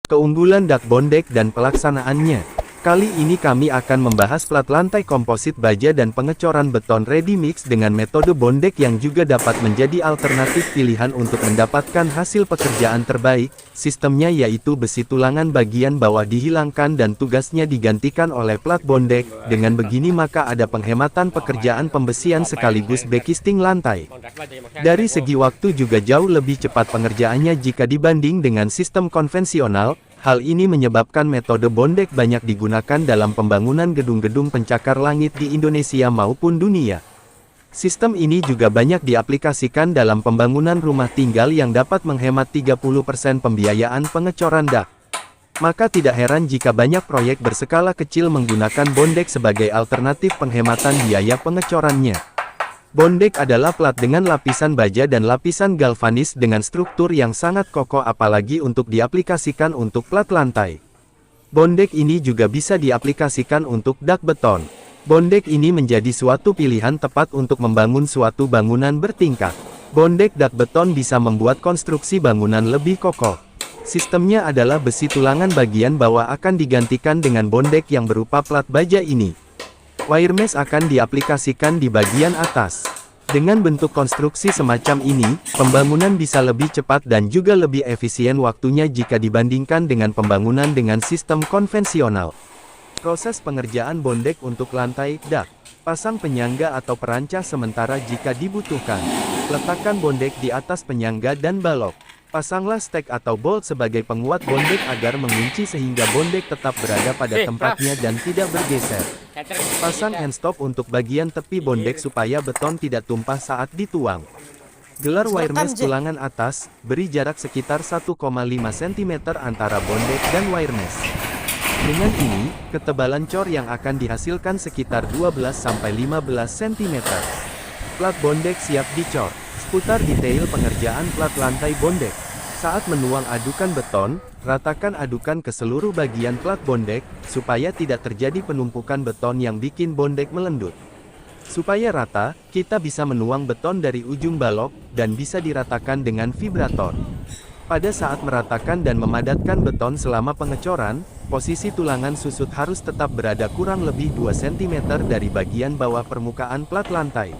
Keunggulan dak bondek dan pelaksanaannya. Kali ini kami akan membahas plat lantai komposit baja dan pengecoran beton ready mix dengan metode bondek yang juga dapat menjadi alternatif pilihan untuk mendapatkan hasil pekerjaan terbaik. Sistemnya yaitu besi tulangan bagian bawah dihilangkan dan tugasnya digantikan oleh plat bondek. Dengan begini maka ada penghematan pekerjaan pembesian sekaligus backcasting lantai. Dari segi waktu juga jauh lebih cepat pengerjaannya jika dibanding dengan sistem konvensional. Hal ini menyebabkan metode bondek banyak digunakan dalam pembangunan gedung-gedung pencakar langit di Indonesia maupun dunia. Sistem ini juga banyak diaplikasikan dalam pembangunan rumah tinggal yang dapat menghemat 30% pembiayaan pengecoran dak. Maka tidak heran jika banyak proyek berskala kecil menggunakan bondek sebagai alternatif penghematan biaya pengecorannya. Bondek adalah plat dengan lapisan baja dan lapisan galvanis dengan struktur yang sangat kokoh apalagi untuk diaplikasikan untuk plat lantai. Bondek ini juga bisa diaplikasikan untuk dak beton. Bondek ini menjadi suatu pilihan tepat untuk membangun suatu bangunan bertingkat. Bondek dak beton bisa membuat konstruksi bangunan lebih kokoh. Sistemnya adalah besi tulangan bagian bawah akan digantikan dengan bondek yang berupa plat baja ini. Wire mesh akan diaplikasikan di bagian atas. Dengan bentuk konstruksi semacam ini, pembangunan bisa lebih cepat dan juga lebih efisien waktunya jika dibandingkan dengan pembangunan dengan sistem konvensional. Proses pengerjaan bondek untuk lantai, dak. Pasang penyangga atau perancah sementara jika dibutuhkan. Letakkan bondek di atas penyangga dan balok. Pasanglah stek atau bolt sebagai penguat bondek agar mengunci sehingga bondek tetap berada pada tempatnya dan tidak bergeser. Pasang handstop untuk bagian tepi bondek supaya beton tidak tumpah saat dituang. Gelar wire mesh tulangan atas, beri jarak sekitar 1,5 cm antara bondek dan wire mesh. Dengan ini, ketebalan cor yang akan dihasilkan sekitar 12-15 cm. Plat bondek siap dicor. Seputar detail pengerjaan plat lantai bondek. Saat menuang adukan beton, ratakan adukan ke seluruh bagian plat bondek, supaya tidak terjadi penumpukan beton yang bikin bondek melendut. Supaya rata, kita bisa menuang beton dari ujung balok, dan bisa diratakan dengan vibrator. Pada saat meratakan dan memadatkan beton selama pengecoran, posisi tulangan susut harus tetap berada kurang lebih 2 cm dari bagian bawah permukaan plat lantai.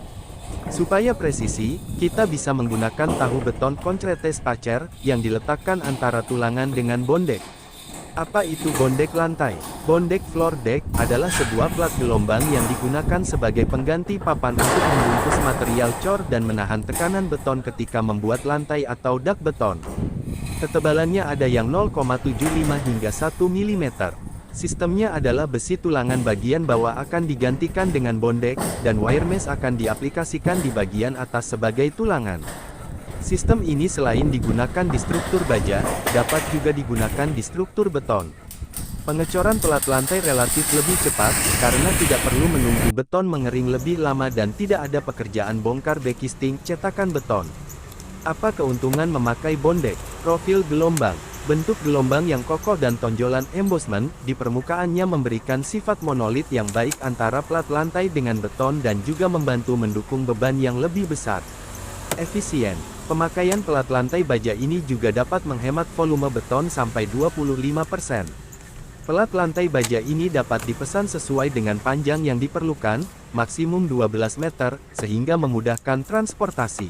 Supaya presisi, kita bisa menggunakan tahu beton concrete spacer, yang diletakkan antara tulangan dengan bondek. Apa itu bondek lantai? Bondek floor deck, adalah sebuah plat gelombang yang digunakan sebagai pengganti papan untuk membungkus material cor dan menahan tekanan beton ketika membuat lantai atau dak beton. Ketebalannya ada yang 0,75 hingga 1 mm. Sistemnya adalah besi tulangan bagian bawah akan digantikan dengan bondek, dan wire mesh akan diaplikasikan di bagian atas sebagai tulangan. Sistem ini selain digunakan di struktur baja, dapat juga digunakan di struktur beton. Pengecoran plat lantai relatif lebih cepat, karena tidak perlu menunggu beton mengering lebih lama dan tidak ada pekerjaan bongkar backcasting cetakan beton. Apa keuntungan memakai bondek? Profil gelombang. Bentuk gelombang yang kokoh dan tonjolan embossment di permukaannya memberikan sifat monolit yang baik antara plat lantai dengan beton dan juga membantu mendukung beban yang lebih besar. Efisien. Pemakaian plat lantai baja ini juga dapat menghemat volume beton sampai 25%. Plat lantai baja ini dapat dipesan sesuai dengan panjang yang diperlukan, maksimum 12 meter, sehingga memudahkan transportasi.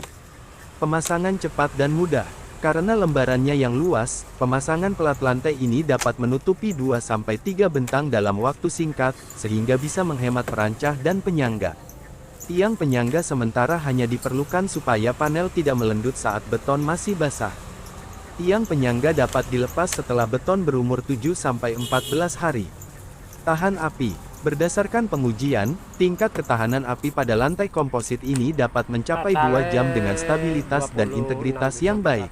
Pemasangan cepat dan mudah. Karena lembarannya yang luas, pemasangan plat lantai ini dapat menutupi 2-3 bentang dalam waktu singkat, sehingga bisa menghemat perancah dan penyangga. Tiang penyangga sementara hanya diperlukan supaya panel tidak melendut saat beton masih basah. Tiang penyangga dapat dilepas setelah beton berumur 7-14 hari. Tahan api. Berdasarkan pengujian, tingkat ketahanan api pada lantai komposit ini dapat mencapai 2 jam dengan stabilitas dan integritas yang baik.